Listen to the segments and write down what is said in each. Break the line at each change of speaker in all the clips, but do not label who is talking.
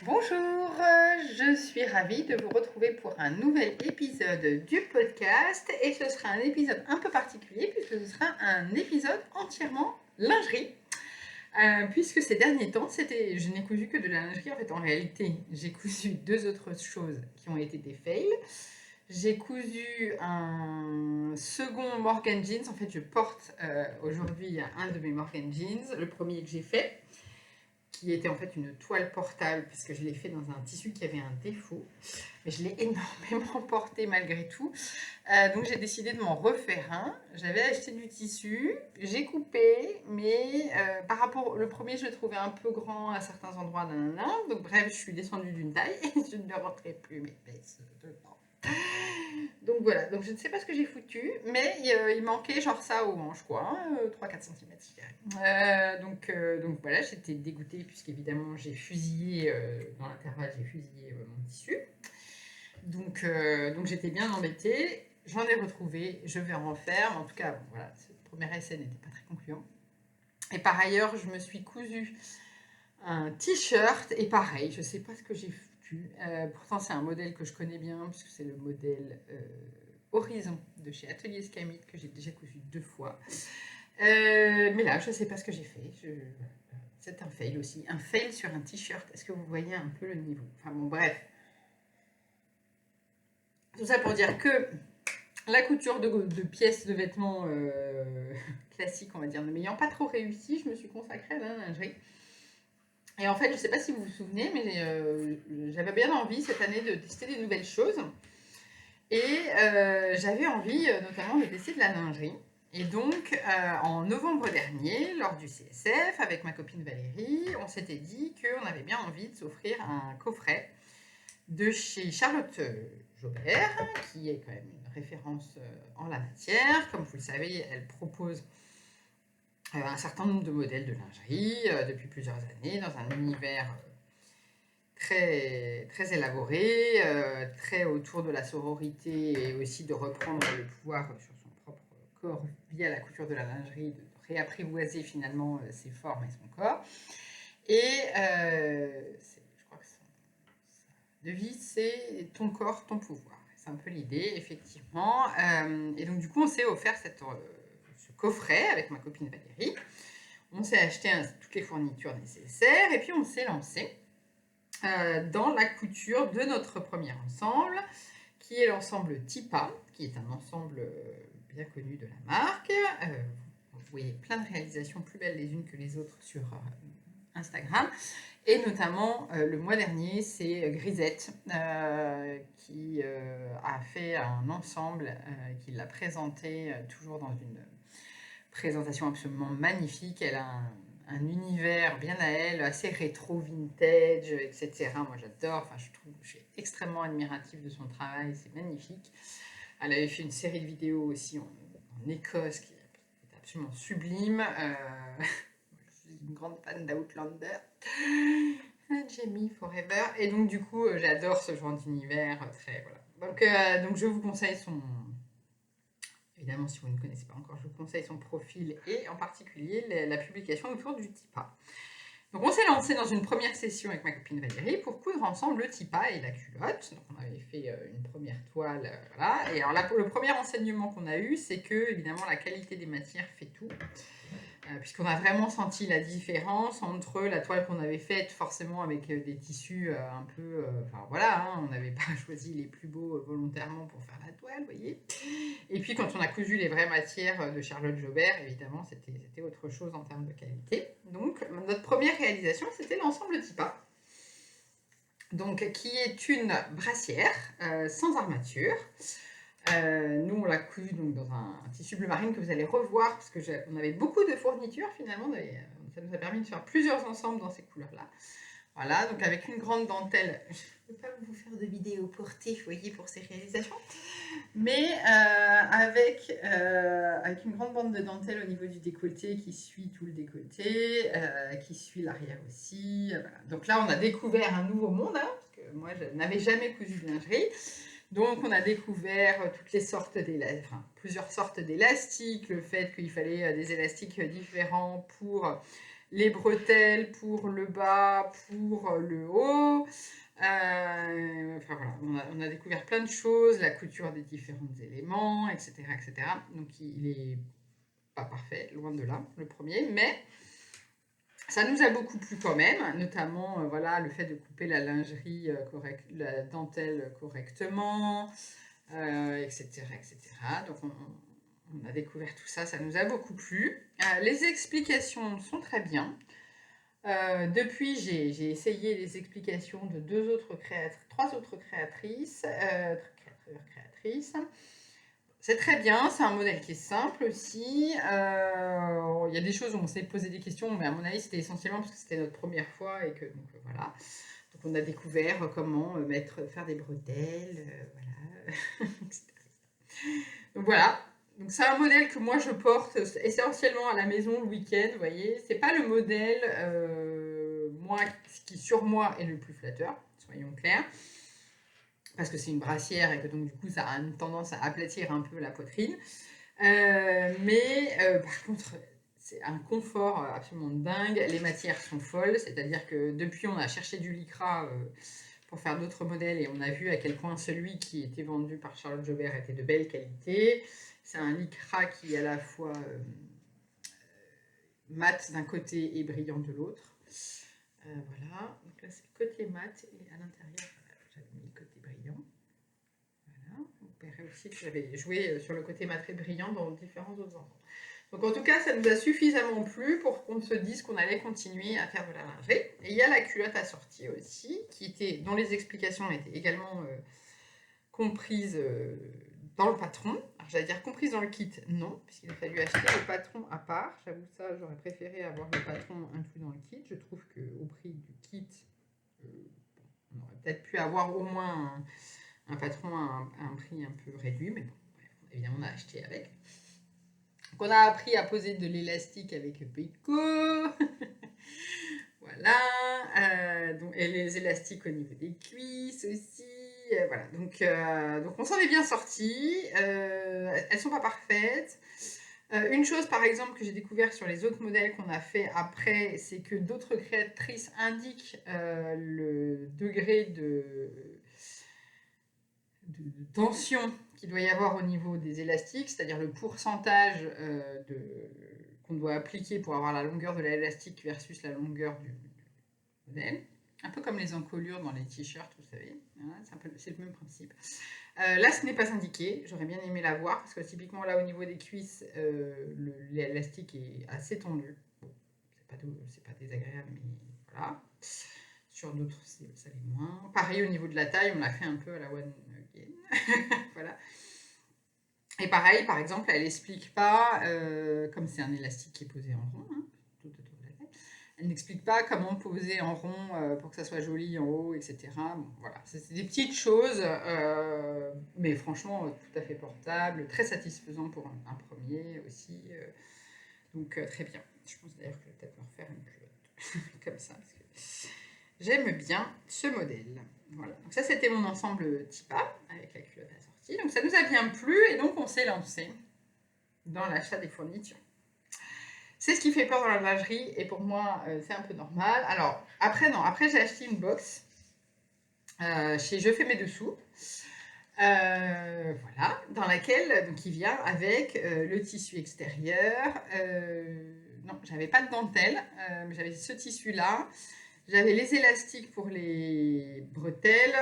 Bonjour, je suis ravie de vous retrouver pour un nouvel épisode du podcast et ce sera un épisode un peu particulier puisque ce sera un épisode entièrement lingerie. Puisque ces derniers temps, je n'ai cousu que de la lingerie. En fait, en réalité, j'ai cousu deux autres choses qui ont été des fails. J'ai cousu un second Morgan Jeans. En fait, je porte aujourd'hui un de mes Morgan Jeans, le premier que j'ai fait, qui était en fait une toile portable, puisque je l'ai fait dans un tissu qui avait un défaut. Mais je l'ai énormément porté malgré tout. Donc j'ai décidé de m'en refaire un. J'avais acheté du tissu, j'ai coupé, mais par rapport au premier, je le trouvais un peu grand à certains endroits. Nanana. Donc bref, je suis descendue d'une taille et je ne rentrais plus mes fesses dedans. Donc voilà, donc je ne sais pas ce que j'ai foutu, mais il manquait genre ça au manche, quoi, 3-4 cm, je dirais. Donc voilà, j'étais dégoûtée, puisqu'évidemment j'ai fusillé, dans l'intervalle, j'ai fusillé mon tissu. Donc j'étais bien embêtée, j'en ai retrouvé, je vais en refaire, mais en tout cas, bon, voilà, ce premier essai n'était pas très concluant. Et par ailleurs, je me suis cousu un t-shirt, et pareil, je ne sais pas ce que j'ai foutu. Pourtant, c'est un modèle que je connais bien, puisque c'est le modèle Horizon de chez Atelier Scamit, que j'ai déjà cousu 2 fois. Mais là, je ne sais pas ce que j'ai fait. C'est un fail aussi. Un fail sur un t-shirt. Est-ce que vous voyez un peu le niveau? Enfin bon, bref. Tout ça pour dire que la couture de pièces de vêtements classiques, on va dire, ne m'ayant pas trop réussi, je me suis consacrée à la lingerie. Et en fait, je ne sais pas si vous vous souvenez, mais j'avais bien envie cette année de tester des nouvelles choses. Et j'avais envie notamment de tester de la lingerie. Et donc, en novembre dernier, lors du CSF, avec ma copine Valérie, on s'était dit qu'on avait bien envie de s'offrir un coffret de chez Charlotte Jobert, qui est quand même une référence en la matière. Comme vous le savez, elle propose un certain nombre de modèles de lingerie depuis plusieurs années, dans un univers très, très élaboré, très autour de la sororité et aussi de reprendre le pouvoir sur son propre corps via la couture de la lingerie, de réapprivoiser finalement ses formes et son corps. Et je crois que sa devise, c'est ton corps, ton pouvoir. C'est un peu l'idée, effectivement. Et donc, du coup, on s'est offert ce coffret avec ma copine Valérie. On s'est acheté toutes les fournitures nécessaires et puis on s'est lancé dans la couture de notre premier ensemble, qui est l'ensemble Tipa, qui est un ensemble bien connu de la marque. Vous voyez plein de réalisations plus belles les unes que les autres sur Instagram. Et notamment, le mois dernier, c'est Grisette qui a fait un ensemble, qui l'a présenté toujours dans une présentation absolument magnifique. Elle a un univers bien à elle, assez rétro, vintage, etc. Moi j'adore, enfin, je suis extrêmement admirative de son travail, c'est magnifique. Elle avait fait une série de vidéos aussi en Écosse qui est absolument sublime. Je suis une grande fan d'Outlander. Jamie Forever. Et donc du coup, j'adore ce genre d'univers. Très, voilà. Donc je vous conseille son... Évidemment, si vous ne connaissez pas encore, je vous conseille son profil et en particulier la publication autour du TIPA. Donc on s'est lancé dans une première session avec ma copine Valérie pour coudre ensemble le TIPA et la culotte. Donc on avait fait une première toile, voilà. Et alors là, le premier enseignement qu'on a eu, c'est que évidemment la qualité des matières fait tout. Puisqu'on a vraiment senti la différence entre la toile qu'on avait faite forcément avec des tissus un peu... Enfin voilà, hein, on n'avait pas choisi les plus beaux volontairement pour faire la toile, vous voyez. Et puis quand on a cousu les vraies matières de Charlotte Jobert, évidemment, c'était autre chose en termes de qualité. Donc notre première réalisation, c'était l'ensemble Tipa. Donc, qui est une brassière sans armature. Nous, on l'a cousu donc, dans un tissu bleu marine que vous allez revoir, parce qu'on avait beaucoup de fournitures finalement. Ça nous a permis de faire plusieurs ensembles dans ces couleurs-là. Voilà, donc avec une grande dentelle. Je ne peux pas vous faire de vidéo portée, vous voyez, pour ces réalisations. Mais avec une grande bande de dentelle au niveau du décolleté qui suit tout le décolleté, qui suit l'arrière aussi. Voilà. Donc là, on a découvert un nouveau monde, hein, parce que moi, je n'avais jamais cousu de lingerie. Donc, on a découvert toutes les sortes plusieurs sortes d'élastiques, le fait qu'il fallait des élastiques différents pour les bretelles pour le bas, pour le haut. Enfin voilà, on a découvert plein de choses, la couture des différents éléments, etc., etc. Donc il est pas parfait, loin de là, le premier, mais ça nous a beaucoup plu quand même, notamment voilà, le fait de couper la lingerie la dentelle correctement, etc., etc. Donc on a découvert tout ça, ça nous a beaucoup plu. Les explications sont très bien. Depuis, j'ai essayé les explications de trois autres créatrices. C'est très bien, c'est un modèle qui est simple aussi. Il y a des choses où on s'est posé des questions, mais à mon avis, c'était essentiellement parce que c'était notre première fois et que donc, voilà. Donc on a découvert comment faire des bretelles, voilà, etc. Donc voilà. Donc c'est un modèle que moi je porte essentiellement à la maison le week-end, vous voyez. C'est pas le modèle qui sur moi est le plus flatteur, soyons clairs, parce que c'est une brassière et que donc du coup ça a une tendance à aplatir un peu la poitrine. Mais par contre, c'est un confort absolument dingue. Les matières sont folles, c'est-à-dire que depuis on a cherché du lycra pour faire d'autres modèles et on a vu à quel point celui qui était vendu par Charlotte Jobert était de belle qualité. C'est un lycra qui est à la fois mat d'un côté et brillant de l'autre. Voilà, donc là c'est le côté mat et à l'intérieur, j'avais mis le côté brillant. Voilà, vous verrez aussi que j'avais joué sur le côté mat et brillant dans différents autres endroits. Donc en tout cas, ça nous a suffisamment plu pour qu'on se dise qu'on allait continuer à faire de la lingerie. Et il y a la culotte assortie aussi, dont les explications étaient également comprises dans le patron. Alors j'allais dire comprises dans le kit, non, puisqu'il a fallu acheter le patron à part. J'avoue ça, j'aurais préféré avoir le patron inclus dans le kit. Je trouve qu'au prix du kit, on aurait peut-être pu avoir au moins un patron à un prix un peu réduit, mais bon, bref, évidemment on a acheté avec. Donc on a appris à poser de l'élastique avec Peiko. Voilà. Et les élastiques au niveau des cuisses aussi. Voilà. Donc on s'en est bien sorti. Elles sont pas parfaites. Une chose par exemple que j'ai découvert sur les autres modèles qu'on a fait après, c'est que d'autres créatrices indiquent le degré de tension qu'il doit y avoir au niveau des élastiques, c'est-à-dire le pourcentage qu'on doit appliquer pour avoir la longueur de l'élastique versus la longueur du modèle. Un peu comme les encolures dans les t-shirts, vous savez. Voilà, c'est le même principe. Là, ce n'est pas indiqué. J'aurais bien aimé l'avoir parce que typiquement là, au niveau des cuisses, l'élastique est assez tendu. Bon, c'est pas désagréable, mais voilà. Sur d'autres, ça l'est moins. Pareil, au niveau de la taille, on l'a fait un peu à la one again. Voilà. Et pareil, par exemple, elle n'explique pas, comme c'est un élastique qui est posé en rond, hein, tout autour de la tête, elle n'explique pas comment poser en rond pour que ça soit joli en haut, etc. Bon, voilà, c'est des petites choses, mais franchement, tout à fait portable, très satisfaisant pour un premier aussi. Donc, très bien. Je pense d'ailleurs que je vais peut-être me refaire une culotte comme ça, parce que j'aime bien ce modèle. Voilà. Donc ça, c'était mon ensemble Tipa avec la culotte assortie. Donc ça nous a bien plu et donc on s'est lancé dans l'achat des fournitures. C'est ce qui fait peur dans la lingerie et pour moi, c'est un peu normal. Alors, après, non. Après, j'ai acheté une box chez Je fais mes dessous. Voilà, dans laquelle donc, il vient avec le tissu extérieur. Non, j'avais pas de dentelle, mais j'avais ce tissu-là. J'avais les élastiques pour les bretelles,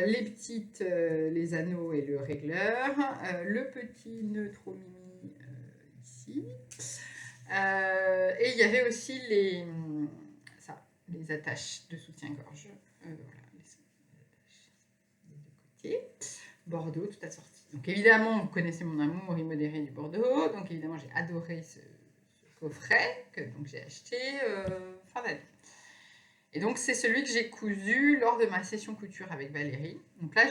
les anneaux et le régleur, le petit neutro mini ici. Et il y avait aussi les attaches de soutien-gorge. Voilà, les attaches des deux côtés. Bordeaux, tout assorti. Donc évidemment, vous connaissez mon amour immodéré du Bordeaux. Donc évidemment, j'ai adoré ce coffret que donc j'ai acheté fin d'année. Et donc, c'est celui que j'ai cousu lors de ma session couture avec Valérie. Donc là,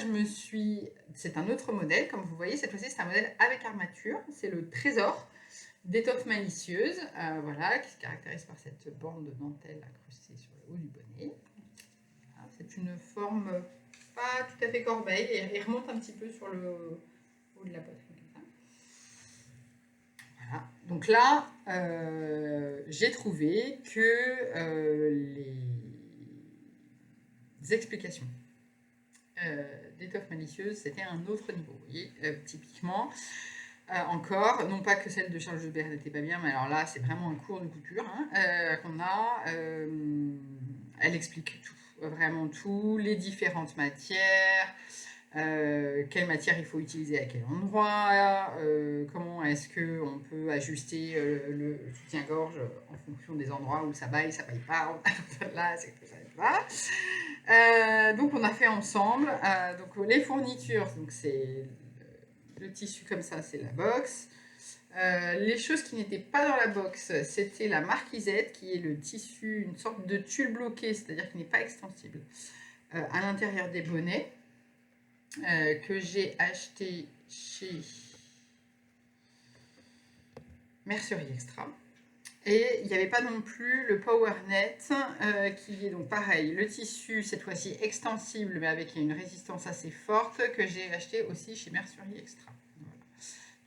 c'est un autre modèle. Comme vous voyez, cette fois-ci, c'est un modèle avec armature. C'est le Trésor d'étoffe malicieuse, voilà, qui se caractérise par cette bande de dentelle incrustée sur le haut du bonnet. Voilà, c'est une forme pas tout à fait corbeille et remonte un petit peu sur le haut de la poitrine. Voilà. Donc là, j'ai trouvé que les explications d'étoffe malicieuse, c'était un autre niveau. Vous voyez, typiquement, encore, non pas que celle de Charles Joubert n'était pas bien, mais alors là, c'est vraiment un cours de couture qu'on a. Elle explique tout, vraiment tout, les différentes matières, quelle matière il faut utiliser à quel endroit, comment est-ce qu'on peut ajuster le soutien-gorge en fonction des endroits où ça baille pas, là, c'est que ça va. Donc on a fait ensemble, donc les fournitures, donc c'est le tissu comme ça, c'est la box. Les choses qui n'étaient pas dans la box, c'était la marquisette, qui est le tissu, une sorte de tulle bloqué, c'est-à-dire qui n'est pas extensible, à l'intérieur des bonnets, que j'ai acheté chez Mercerie Extra. Et il n'y avait pas non plus le PowerNet, qui est donc pareil, le tissu, cette fois-ci extensible, mais avec une résistance assez forte, que j'ai acheté aussi chez Mercerie Extra. Voilà.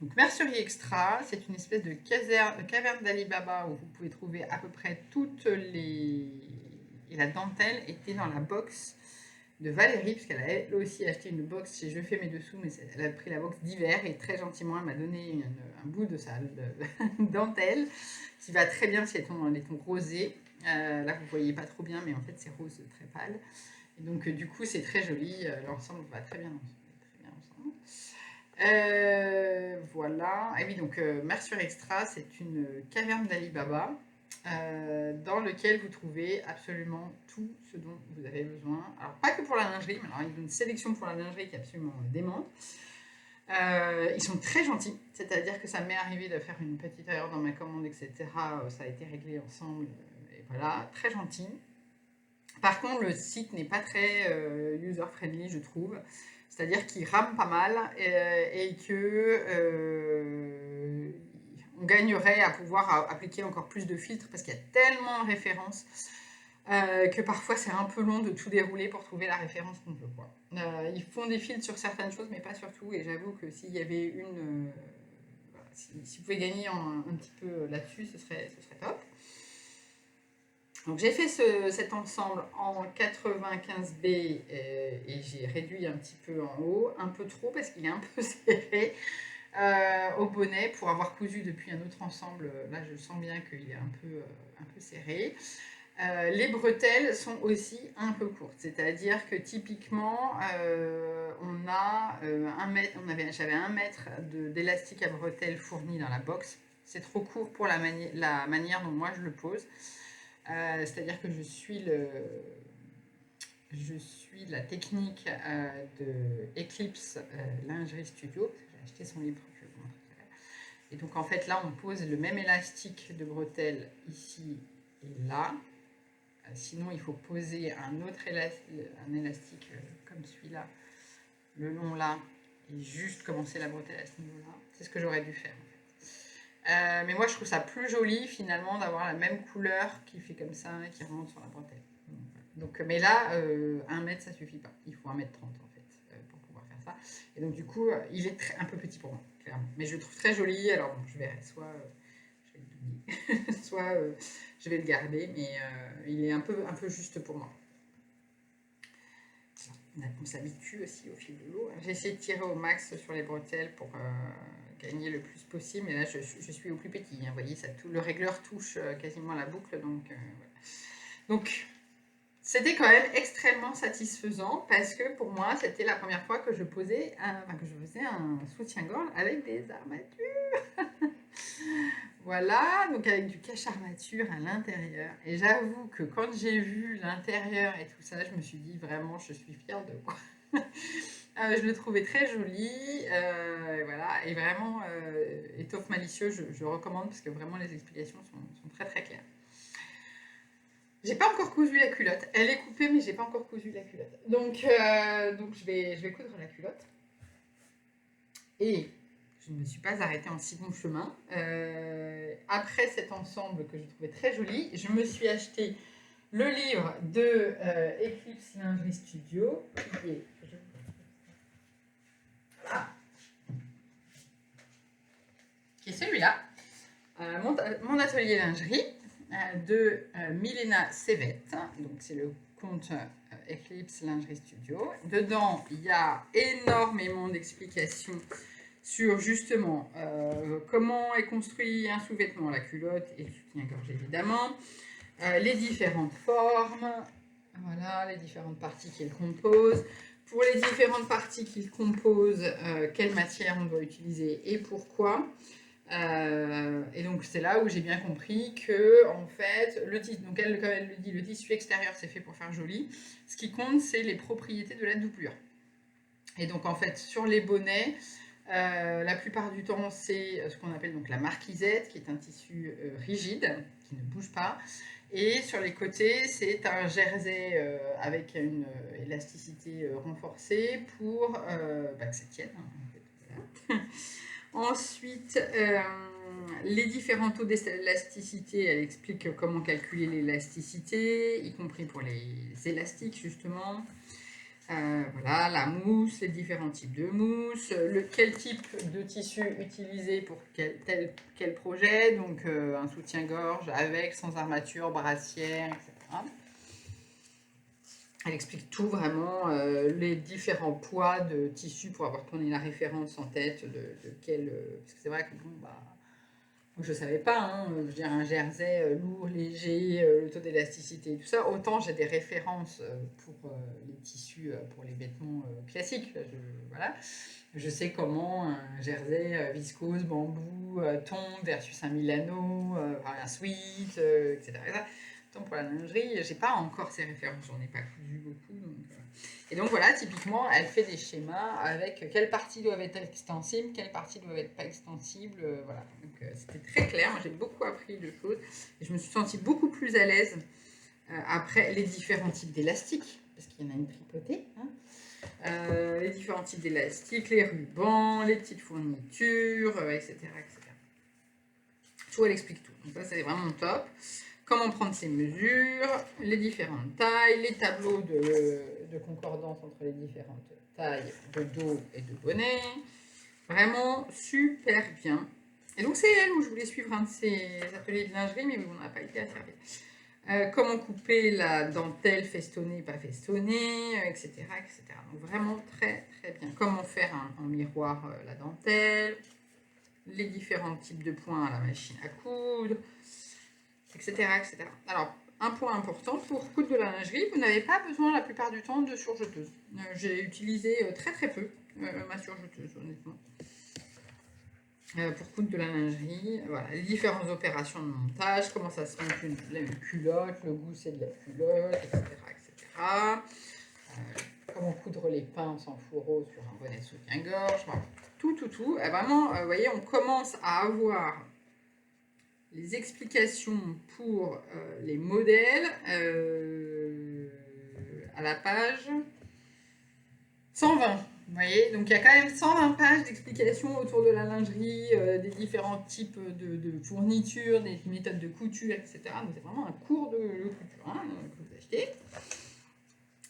Donc Mercerie Extra, c'est une espèce de caverne d'Ali Baba où vous pouvelle trouver à peu près toutes les... Et la dentelle était dans la box de Valérie, puisqu'elle a elle aussi acheté une box chez Je fais mes dessous, mais elle a pris la box d'hiver et très gentiment elle m'a donné un bout de sa dentelle qui va très bien chez les tons rosés. Là vous voyez pas trop bien, mais en fait c'est rose très pâle. Et donc du coup c'est très joli, l'ensemble va très bien ensemble. Voilà. Et oui, donc Mercerie Extra, c'est une caverne d'Ali Baba dans lequel vous trouvez absolument tout ce dont vous avez besoin. Alors, pas que pour la lingerie, mais alors, il y a une sélection pour la lingerie qui est absolument démente. Ils sont très gentils, c'est-à-dire que ça m'est arrivé de faire une petite erreur dans ma commande, etc. Ça a été réglé ensemble, et voilà, très gentil. Par contre, le site n'est pas très user-friendly, je trouve. C'est-à-dire qu'il rame pas mal et que on gagnerait à pouvoir appliquer encore plus de filtres parce qu'il y a tellement de références que parfois c'est un peu long de tout dérouler pour trouver la référence qu'on veut. Ils font des filtres sur certaines choses, mais pas sur tout. Et j'avoue que s'il y avait une... voilà, si vous pouvez gagner un petit peu là-dessus, ce serait top. Donc j'ai fait cet ensemble en 95B et j'ai réduit un petit peu en haut, un peu trop parce qu'il est un peu serré au bonnet pour avoir cousu depuis un autre ensemble. Là je sens bien qu'il est un peu serré. Les bretelles sont aussi un peu courtes, c'est-à-dire que typiquement on a j'avais 1 mètre d'élastique à bretelles fourni dans la box. C'est trop court pour la manière dont moi je le pose. C'est-à-dire que je suis la technique de Eclipse Lingerie Studio. J'ai acheté son livre, je vous montrerai. Et donc en fait là on pose le même élastique de bretelle ici et là. Sinon il faut poser un élastique comme celui-là, le long là, et juste commencer la bretelle à ce niveau-là. C'est ce que j'aurais dû faire. Mais moi je trouve ça plus joli finalement d'avoir la même couleur qui fait comme ça et qui remonte sur la bretelle. Donc, mais là, 1 mètre ça suffit pas, il faut 1 mètre 30 en fait pour pouvoir faire ça. Et donc du coup, il est un peu petit pour moi, clairement. Mais je le trouve très joli, alors bon, je verrai, soit je vais le douiller, soit je vais le garder, mais il est un peu juste pour moi. On s'habitue aussi au fil de l'eau. J'ai essayé de tirer au max sur les bretelles pour gagner le plus possible, mais là je suis au plus petit. Vous voyez, le régleur touche quasiment la boucle, donc voilà. Donc c'était quand même extrêmement satisfaisant parce que pour moi c'était la première fois que je faisais un soutien-gorge avec des armatures. Voilà, donc avec du cache-armature à l'intérieur. Et j'avoue que quand j'ai vu l'intérieur et tout ça, je me suis dit vraiment, je suis fière de moi. Je le trouvais très joli, voilà, et vraiment, étoffe malicieux, je recommande parce que vraiment les explications sont très très claires. J'ai pas encore cousu la culotte, elle est coupée mais j'ai pas encore cousu la culotte. Donc je vais coudre la culotte. Et je ne me suis pas arrêtée en si bon chemin. Après cet ensemble que je trouvais très joli, je me suis acheté le livre de Eclipse Lingerie Studio, qui est... Voilà. Qui est celui-là. mon atelier lingerie de Milena Sevet. Donc, c'est le compte Eclipse Lingerie Studio. Dedans, il y a énormément d'explications sur justement comment est construit un sous-vêtement, la culotte et le soutien-gorge évidemment, les différentes formes, voilà, les différentes parties qu'il compose. Pour les différentes parties qu'il compose, quelle matière on doit utiliser et pourquoi. Et donc c'est là où j'ai bien compris que en fait le tissu, donc elle, comme elle le dit, le tissu extérieur c'est fait pour faire joli. Ce qui compte c'est les propriétés de la doublure. Et donc en fait sur les bonnets, la plupart du temps c'est ce qu'on appelle donc la marquisette, qui est un tissu rigide qui ne bouge pas. Et sur les côtés c'est un jersey avec une élasticité renforcée pour que ça tienne. En fait, voilà. Ensuite, les différents taux d'élasticité, elle explique comment calculer l'élasticité, y compris pour les élastiques justement. Voilà, la mousse, les différents types de mousse, quel type de tissu utiliser pour quel projet, donc un soutien-gorge avec, sans armature, brassière, etc. Elle explique tout vraiment, les différents poids de tissu pour avoir tourné la référence en tête de quel... parce que c'est vrai que bon, je ne savais pas, hein, je veux dire un jersey lourd, léger, le taux d'élasticité et tout ça. Autant j'ai des références pour les tissus, pour les vêtements classiques. Voilà. Je sais comment un jersey viscose, bambou, tombe versus un Milano, un sweat, etc. Pour la lingerie, j'ai pas encore ces références, j'en ai pas cousu beaucoup. Et donc voilà, typiquement, elle fait des schémas avec quelles parties doivent être extensibles, quelles parties doivent être pas extensibles. Voilà. Donc c'était très clair, moi j'ai beaucoup appris de choses et je me suis sentie beaucoup plus à l'aise après les différents types d'élastiques, parce qu'il y en a une tripotée. Hein. Les différents types d'élastiques, les rubans, les petites fournitures, etc., etc. Tout, elle explique tout. Donc ça, c'est vraiment top. Comment prendre ses mesures, les différentes tailles, les tableaux de concordance entre les différentes tailles de dos et de bonnet. Vraiment super bien. Et donc c'est elle où je voulais suivre un de ces ateliers de lingerie, mais on n'a pas été asservi. Comment couper la dentelle festonnée, pas festonnée, etc., etc. Donc vraiment très très bien. Comment faire en miroir la dentelle, les différents types de points à la machine à coudre, etc., etc. Alors, un point important, pour coudre de la lingerie, vous n'avez pas besoin la plupart du temps de surjeteuse. J'ai utilisé très très peu ma surjeteuse, honnêtement. Pour coudre de la lingerie, voilà, les différentes opérations de montage, comment ça se monte une culotte, le gousset de la culotte, etc., etc. Comment coudre les pins sans fourreau sur un bonnet soutien-gorge, voilà. Tout. Et vraiment, vous voyez, on commence à avoir les explications pour les modèles à la page 120. Vous voyez, donc il y a quand même 120 pages d'explications autour de la lingerie, des différents types de fournitures, des méthodes de couture, etc. Donc c'est vraiment un cours de couture hein, que vous achetez.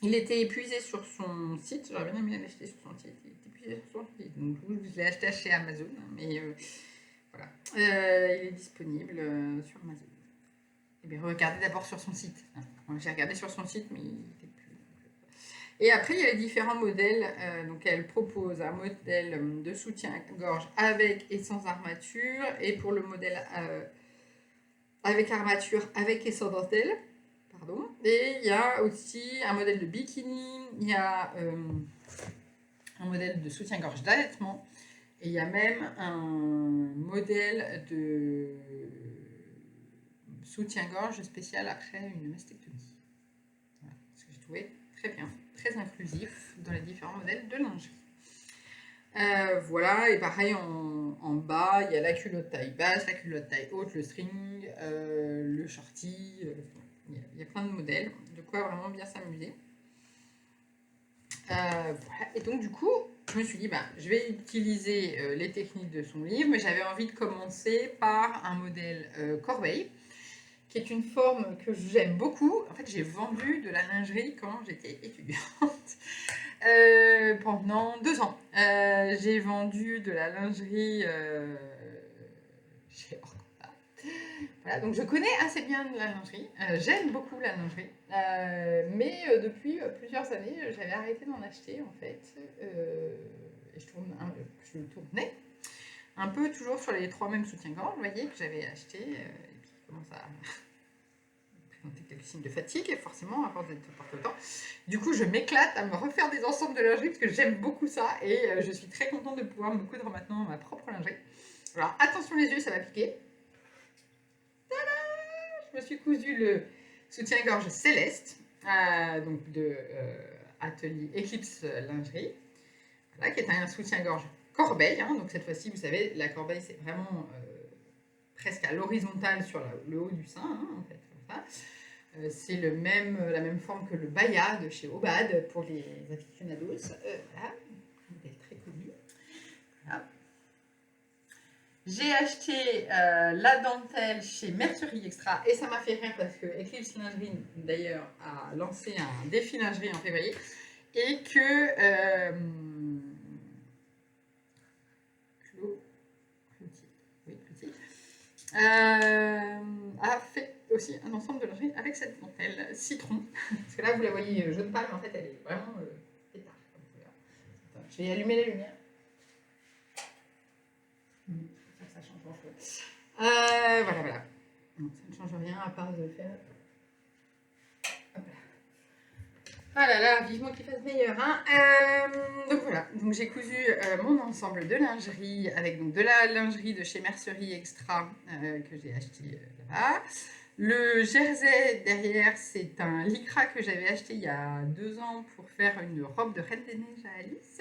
Il était épuisé sur son site, j'aurais bien aimé l'acheter sur son site, il était épuisé sur son site. Donc je l'ai acheté chez Amazon, mais voilà. Il est disponible sur Amazon. Et bien, regardez d'abord sur son site. J'ai regardé sur son site, mais il n'était plus. Et après, il y a les différents modèles. Donc, elle propose un modèle de soutien-gorge avec et sans armature. Et pour le modèle avec armature, avec et sans dentelle. Pardon. Et il y a aussi un modèle de bikini. Il y a un modèle de soutien-gorge d'allaitement. Et il y a même un modèle de soutien-gorge spécial après une mastectomie. Voilà, ce que j'ai trouvé très bien, très inclusif dans les différents modèles de lingerie. Voilà, et pareil en bas, il y a la culotte taille basse, la culotte taille haute, le string, le shorty, il y a plein de modèles, de quoi vraiment bien s'amuser. Voilà. Et donc du coup, je me suis dit, je vais utiliser les techniques de son livre, mais j'avais envie de commencer par un modèle corbeille, qui est une forme que j'aime beaucoup. En fait, j'ai vendu de la lingerie quand j'étais étudiante. Pendant 2 ans. J'ai vendu de la lingerie chez Orkanda. Voilà, donc je connais assez bien la lingerie, j'aime beaucoup la lingerie, mais depuis plusieurs années, j'avais arrêté d'en acheter en fait, et je tournais un peu toujours sur les 3 mêmes soutiens-gorge, vous voyez, que j'avais acheté, et puis qui commence à présenter quelques signes de fatigue, et forcément, à force d'être porte le temps. Du coup, je m'éclate à me refaire des ensembles de lingerie, parce que j'aime beaucoup ça, et je suis très contente de pouvoir me coudre maintenant ma propre lingerie. Alors, attention les yeux, ça va piquer. Je me suis cousu le soutien-gorge Céleste, donc de Atelier Eclipse Lingerie, voilà, qui est un soutien-gorge corbeille. Hein, donc cette fois-ci, vous savez, la corbeille, c'est vraiment presque à l'horizontale sur le haut du sein, hein, en fait, comme ça. C'est la même forme que le baya de chez Obad pour les aficionados. Voilà, modèle très connu. Voilà. J'ai acheté la dentelle chez Mercerie Extra et ça m'a fait rire parce que Eclipse Lingerie d'ailleurs a lancé un défi lingerie en février et que Cloutier a fait aussi un ensemble de lingerie avec cette dentelle citron. Parce que là vous la voyez jaune pâle, mais en fait elle est vraiment pétard. Je vais allumer la lumière. Ça change grand-chose. Voilà. Non, ça ne change rien à part de faire. Hop là. Ah là là, vivement qu'il fasse meilleur. Hein. Donc voilà, donc j'ai cousu mon ensemble de lingerie avec donc de la lingerie de chez Mercerie Extra que j'ai acheté là-bas. Le jersey derrière, c'est un lycra que j'avais acheté il y a 2 ans pour faire une robe de Reine des Neiges à Alice.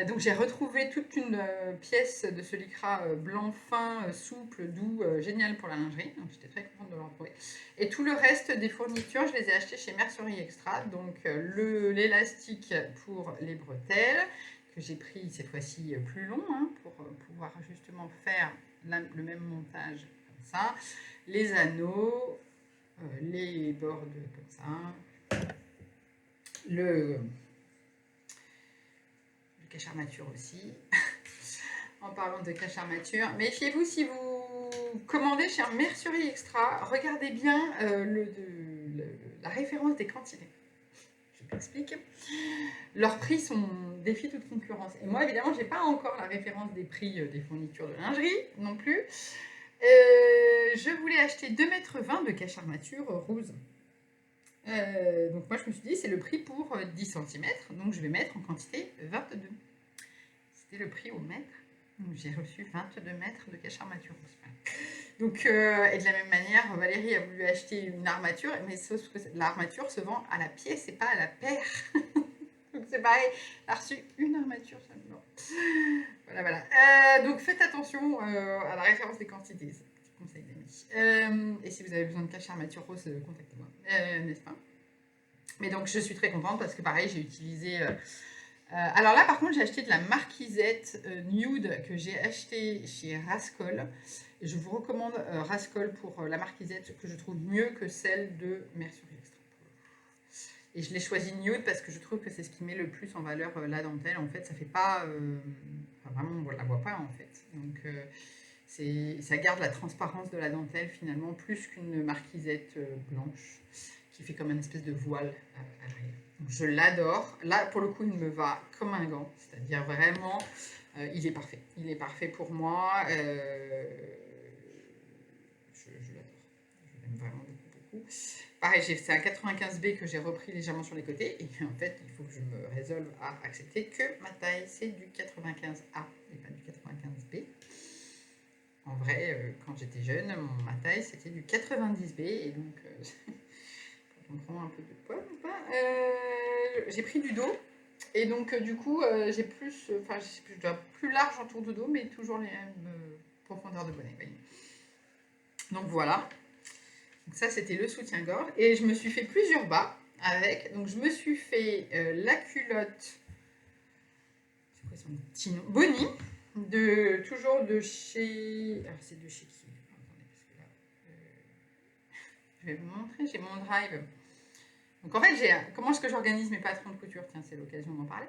Donc j'ai retrouvé toute une pièce de ce lycra blanc fin, souple, doux, génial pour la lingerie. Donc j'étais très contente de le retrouver. Et tout le reste des fournitures, je les ai achetées chez Mercerie Extra. Donc l'élastique pour les bretelles, que j'ai pris cette fois-ci plus long, hein, pour pouvoir justement faire le même montage comme ça. Les anneaux, les bords comme ça. Le cache-armature aussi. En parlant de cache-armature, méfiez-vous si vous commandez chez un Mercerie Extra, regardez bien la référence des quantités. Je m'explique. Leurs prix défient toute concurrence. Et moi, évidemment, je n'ai pas encore la référence des prix des fournitures de lingerie non plus. Je voulais acheter 2,20 m de cache-armature rose. Donc moi, je me suis dit, c'est le prix pour 10 cm, donc je vais mettre en quantité 22. C'était le prix au mètre. Donc j'ai reçu 22 mètres de cache-armature. Donc, et de la même manière, Valérie a voulu acheter une armature, mais sauf que l'armature se vend à la pièce et pas à la paire. Donc c'est pareil, elle a reçu une armature seulement. Voilà. Donc faites attention à la référence des quantités, c'est un petit conseil d'amis. Et si vous avez besoin de cache-armature rose, contactez-moi, n'est-ce pas? Mais donc je suis très contente parce que pareil, j'ai utilisé... alors là, par contre, j'ai acheté de la marquisette nude que j'ai acheté chez Rascol. Je vous recommande Rascol pour la marquisette que je trouve mieux que celle de Mercerie Extra. Et je l'ai choisi nude parce que je trouve que c'est ce qui met le plus en valeur la dentelle. En fait, ça fait pas... enfin, vraiment, on ne la voit pas en fait. Donc, ça garde la transparence de la dentelle finalement, plus qu'une marquisette blanche qui fait comme une espèce de voile à l'arrière. Je l'adore. Là, pour le coup, il me va comme un gant. C'est-à-dire vraiment, il est parfait. Il est parfait pour moi. Je l'adore. Je l'aime vraiment beaucoup. Pareil, c'est un 95B que j'ai repris légèrement sur les côtés. Et en fait, il faut que je me résolve à accepter que ma taille, c'est du 95A et pas du 95B. En vrai, quand j'étais jeune, ma taille, c'était du 90B. Et donc... on prend un peu de poids ou pas, j'ai pris du dos et donc du coup j'ai plus, enfin je dois plus large autour du dos mais toujours les mêmes profondeurs de bonnet. Voyez. Donc voilà, donc ça c'était le soutien-gorge et je me suis fait plusieurs bas avec, donc je me suis fait la culotte, c'est quoi son petit nom, Bonnie, toujours de chez, alors c'est de chez qui, attendez parce que là, je vais vous montrer, j'ai mon drive. Donc en fait, comment est-ce que j'organise mes patrons de couture? Tiens, c'est l'occasion d'en parler.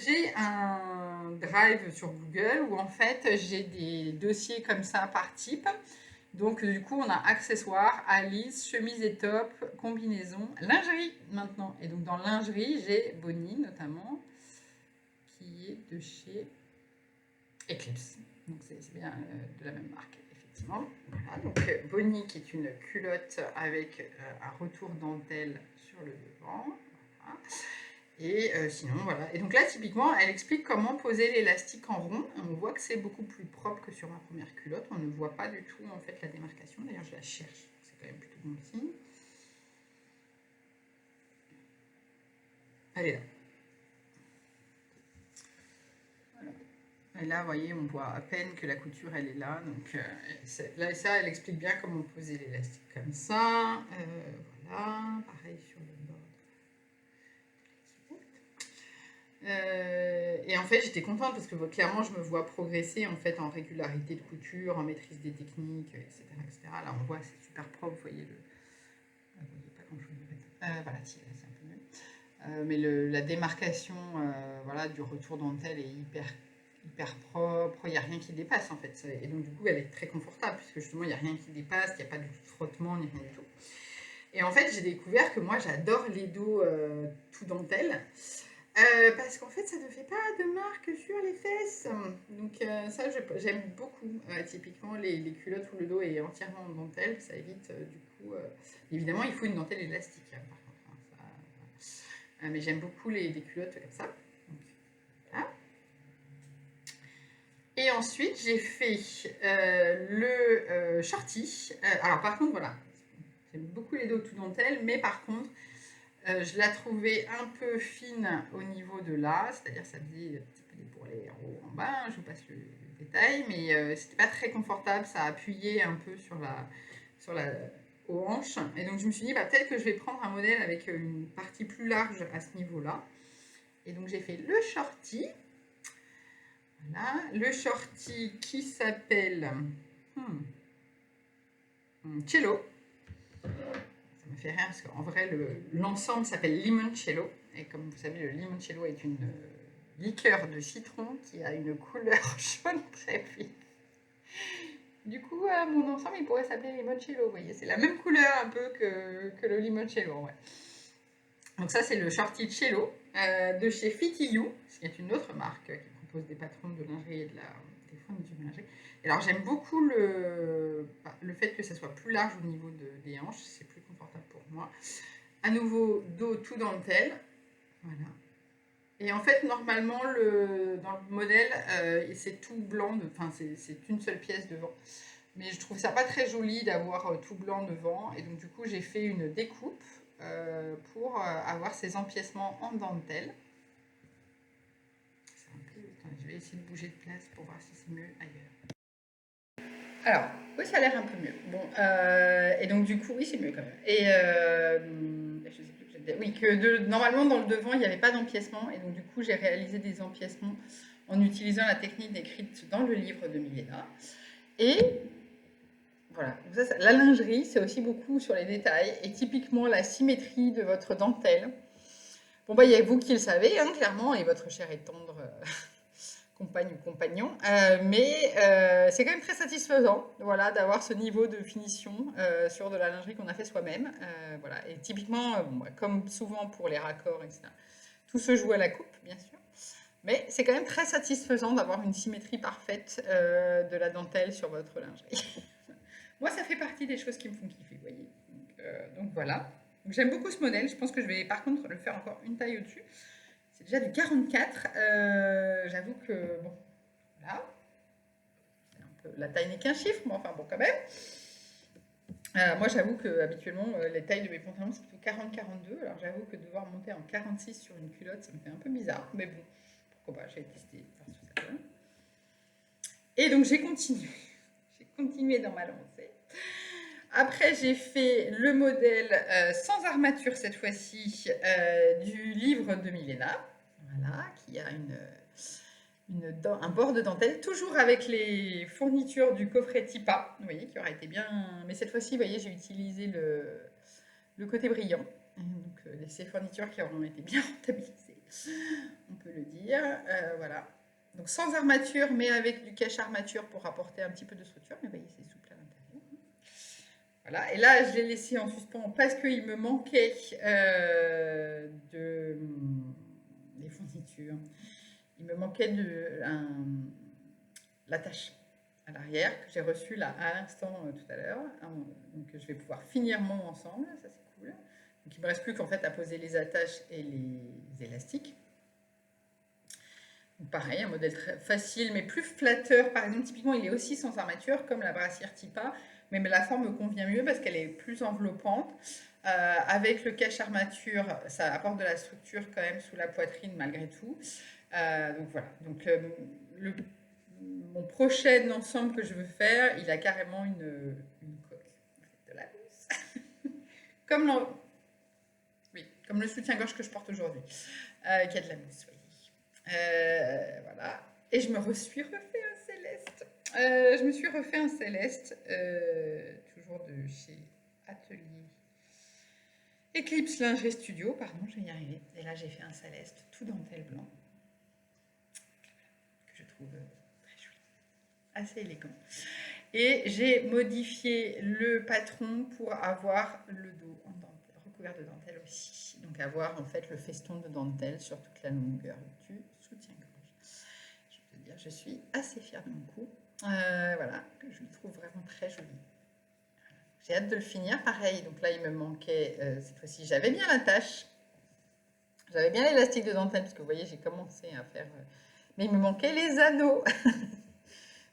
J'ai un drive sur Google où en fait j'ai des dossiers comme ça par type. Donc du coup, on a accessoires, Alice, chemise et top, combinaison, lingerie maintenant. Et donc dans lingerie, j'ai Bonnie notamment, qui est de chez Eclipse. Donc c'est bien de la même marque, effectivement. Voilà, donc Bonnie qui est une culotte avec un retour dentelle sur le devant. Voilà. Et sinon, voilà. Et donc là, typiquement, elle explique comment poser l'élastique en rond. On voit que c'est beaucoup plus propre que sur ma première culotte. On ne voit pas du tout, en fait, la démarcation. D'ailleurs, je la cherche. C'est quand même plutôt bon signe. Elle est là. Voilà. Et là, vous voyez, on voit à peine que la couture, elle est là. Donc là, ça, elle explique bien comment poser l'élastique comme ça. Voilà. Pareil sur le bord. Et en fait, j'étais contente parce que clairement, je me vois progresser en fait en régularité de couture, en maîtrise des techniques, etc., etc. Là, on voit, c'est super propre, vous voyez vous voyez pas grand chose en fait. Voilà, si, là, c'est un peu mieux. Mais la démarcation, voilà, du retour dentelle est hyper propre. Il n'y a rien qui dépasse en fait. Et donc du coup, elle est très confortable puisque justement, il n'y a rien qui dépasse, il n'y a pas du tout de frottement ni rien du tout. Et en fait, j'ai découvert que moi, j'adore les dos tout dentelle. Parce qu'en fait, ça ne fait pas de marque sur les fesses. Donc ça, j'aime beaucoup. Typiquement, les culottes où le dos est entièrement en dentelle, ça évite du coup... évidemment, il faut une dentelle élastique, hein, par contre. Hein, ça, mais j'aime beaucoup les culottes comme ça. Donc, voilà. Et ensuite, j'ai fait le shorty. Alors par contre, voilà, j'aime beaucoup les dos tout dentelle, mais par contre, je la trouvais un peu fine au niveau de là, c'est-à-dire ça faisait un petit peu des bourrelets en haut, en bas, je vous passe le détail, mais c'était pas très confortable, ça appuyait un peu sur la aux hanches, et donc je me suis dit, bah, peut-être que je vais prendre un modèle avec une partie plus large à ce niveau-là, et donc j'ai fait le shorty, voilà, le shorty qui s'appelle Cello. Ça me fait rire parce qu'en vrai, l'ensemble s'appelle limoncello. Et comme vous savez, le limoncello est une liqueur de citron qui a une couleur jaune très vive. Du coup, mon ensemble, il pourrait s'appeler limoncello. Vous voyez, c'est la même couleur un peu que le limoncello. Ouais. Donc ça, c'est le shorty cello de chez Fitty You, qui est une autre marque qui propose des patrons de lingerie et des fournitures de lingerie. Et alors, j'aime beaucoup le fait que ça soit plus large au niveau des hanches. C'est plus confortable pour moi. À nouveau, dos tout dentelle. Voilà. Et en fait, normalement, dans le modèle, c'est tout blanc. Enfin, c'est une seule pièce devant. Mais je trouve ça pas très joli d'avoir tout blanc devant. Et donc, du coup, j'ai fait une découpe pour avoir ces empiècements en dentelle. Attends, je vais essayer de bouger de place pour voir si c'est mieux ailleurs. Alors, oui, ça a l'air un peu mieux. Bon, et donc du coup, oui, c'est mieux quand même. Et je sais plus que j'étais. Oui, normalement dans le devant, il n'y avait pas d'empiècement, et donc du coup, j'ai réalisé des empiècements en utilisant la technique décrite dans le livre de Milena. Et voilà, la lingerie, c'est aussi beaucoup sur les détails, et typiquement la symétrie de votre dentelle. Bon, bah, il y a vous qui le savez, hein, clairement, et votre chair est tendre. Compagne ou compagnon, mais c'est quand même très satisfaisant, voilà, d'avoir ce niveau de finition sur de la lingerie qu'on a fait soi-même, voilà. Et typiquement, comme souvent pour les raccords, etc., tout se joue à la coupe, bien sûr, mais c'est quand même très satisfaisant d'avoir une symétrie parfaite de la dentelle sur votre lingerie. Moi, ça fait partie des choses qui me font kiffer, vous voyez. Donc voilà. J'aime beaucoup ce modèle. Je pense que je vais par contre le faire encore une taille au-dessus. C'est déjà du 44. J'avoue que, bon, voilà. La taille n'est qu'un chiffre, mais enfin bon, quand même. Moi, j'avoue que habituellement, les tailles de mes pantalons, c'est plutôt 40-42. Alors, j'avoue que devoir monter en 46 sur une culotte, ça me fait un peu bizarre. Mais bon, pourquoi pas, j'ai testé, voir ce que ça donne. Et donc, j'ai continué. J'ai continué dans ma lancée. Après, j'ai fait le modèle sans armature cette fois-ci du livre de Milena, voilà, qui a un bord de dentelle, toujours avec les fournitures du coffret Tipa, vous voyez, qui aurait été bien... Mais cette fois-ci, vous voyez, j'ai utilisé le côté brillant, donc ces fournitures qui auront été bien rentabilisées, on peut le dire, voilà. Donc sans armature, mais avec du cache-armature pour apporter un petit peu de structure, mais vous voyez, c'est souple à l'intérieur. Voilà, et là, je l'ai laissé en suspens parce qu'il me manquait des fournitures. Il me manquait l'attache à l'arrière que j'ai reçue là à l'instant tout à l'heure. Donc je vais pouvoir finir mon ensemble, ça c'est cool. Donc il me reste plus qu'en fait à poser les attaches et les élastiques. Donc pareil, un modèle très facile mais plus flatteur. Par exemple, typiquement, il est aussi sans armature comme la brassière Tipa, mais la forme me convient mieux parce qu'elle est plus enveloppante. Avec le cache-armature, ça apporte de la structure quand même sous la poitrine malgré tout. Donc voilà. Donc mon prochain ensemble que je veux faire, il a carrément une coque de la mousse. comme le soutien-gorge que je porte aujourd'hui, qui a de la mousse, oui. Voilà. Et je me suis refait un céleste. Je me suis refait un céleste, toujours de chez Atelier Eclipse Lingerie Studio, pardon, je vais y arriver. Et là, j'ai fait un céleste tout dentelle blanc, que je trouve très joli, assez élégant. Et j'ai modifié le patron pour avoir le dos en dentelle, recouvert de dentelle aussi. Donc avoir en fait le feston de dentelle sur toute la longueur du soutien-gorge. Je peux dire, je suis assez fière de mon coup. Voilà, je le trouve vraiment très joli. J'ai hâte de le finir. Pareil, donc là il me manquait, cette fois-ci j'avais bien la tâche. J'avais bien l'élastique de dentelle parce que vous voyez j'ai commencé à faire... mais il me manquait les anneaux.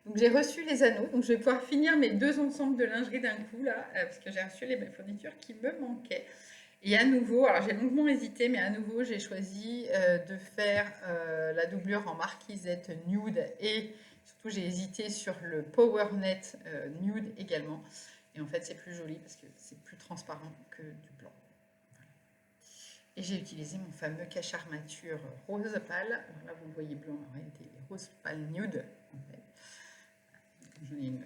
Donc j'ai reçu les anneaux, donc je vais pouvoir finir mes 2 ensembles de lingerie d'un coup là, parce que j'ai reçu les fournitures qui me manquaient. Et à nouveau, alors j'ai longuement hésité, mais à nouveau j'ai choisi de faire la doublure en marquisette nude et surtout j'ai hésité sur le PowerNet nude également. Et en fait c'est plus joli parce que c'est plus transparent que du blanc. Voilà. Et j'ai utilisé mon fameux cache-armature rose pâle. Alors là vous le voyez blanc, en réalité il est rose pâle nude en fait. J'en ai une.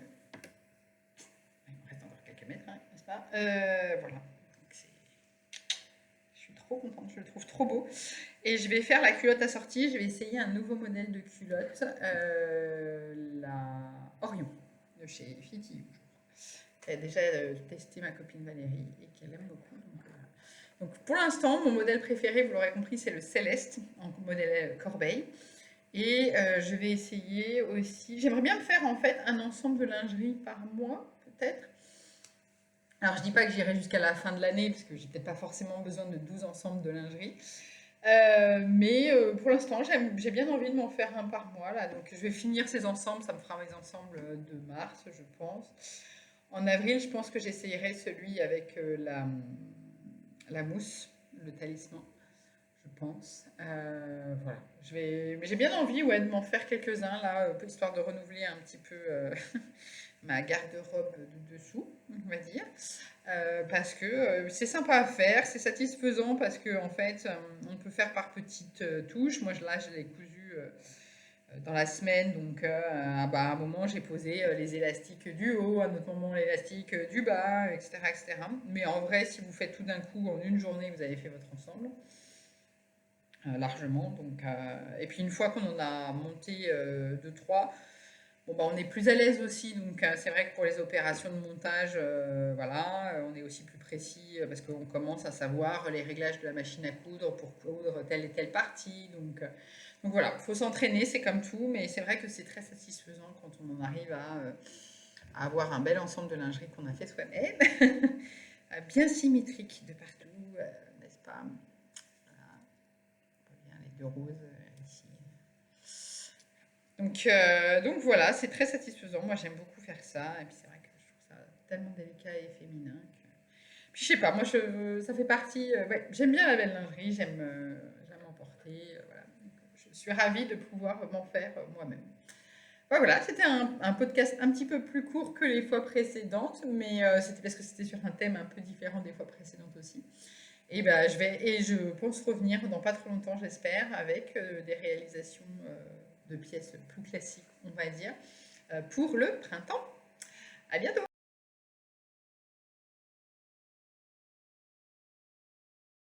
Il me reste encore quelques mètres, hein, n'est-ce pas? Voilà. Je suis trop contente, je le trouve trop beau. Et je vais faire la culotte assortie. Je vais essayer un nouveau modèle de culotte, la Orion de chez Fiti. Elle a déjà testé ma copine Valérie et qu'elle aime beaucoup. Donc pour l'instant, mon modèle préféré, vous l'aurez compris, c'est le Céleste en modèle Corbeil. Et je vais essayer aussi... J'aimerais bien me faire en fait un ensemble de lingerie par mois, peut-être. Alors je dis pas que j'irai jusqu'à la fin de l'année, parce que j'ai peut-être pas forcément besoin de 12 ensembles de lingerie. Mais pour l'instant, j'ai bien envie de m'en faire un par mois. Là. Donc je vais finir ces ensembles, ça me fera mes ensembles de mars, je pense. En avril, je pense que j'essayerai celui avec la mousse, le talisman. Je pense. Voilà. Mais j'ai bien envie de m'en faire quelques-uns là, histoire de renouveler un petit peu ma garde-robe de dessous, on va dire. Parce que c'est sympa à faire, c'est satisfaisant parce que en fait, on peut faire par petites touches. Moi, là, je l'ai cousu dans la semaine, donc à un moment, j'ai posé les élastiques du haut, à un autre moment, l'élastique du bas, etc., etc. Mais en vrai, si vous faites tout d'un coup en une journée, vous avez fait votre ensemble. Largement. Donc, et puis une fois qu'on en a monté 2-3, bon, bah, on est plus à l'aise aussi. Donc c'est vrai que pour les opérations de montage, voilà, on est aussi plus précis parce qu'on commence à savoir les réglages de la machine à coudre pour coudre telle et telle partie. Donc voilà, il faut s'entraîner, c'est comme tout, mais c'est vrai que c'est très satisfaisant quand on en arrive à avoir un bel ensemble de lingerie qu'on a fait soi-même, bien symétrique de partout, n'est-ce pas? De rose ici. Donc voilà, c'est très satisfaisant. Moi, j'aime beaucoup faire ça. Et puis c'est vrai que je trouve ça tellement délicat et féminin. Puis je sais pas, moi, ça fait partie... ouais, j'aime bien la belle lingerie, j'aime en porter. Voilà. Donc, je suis ravie de pouvoir m'en faire moi-même. Voilà, c'était un podcast un petit peu plus court que les fois précédentes, mais c'était parce que c'était sur un thème un peu différent des fois précédentes aussi. Et ben, je pense revenir dans pas trop longtemps, j'espère, avec des réalisations de pièces plus classiques, on va dire, pour le printemps. À bientôt!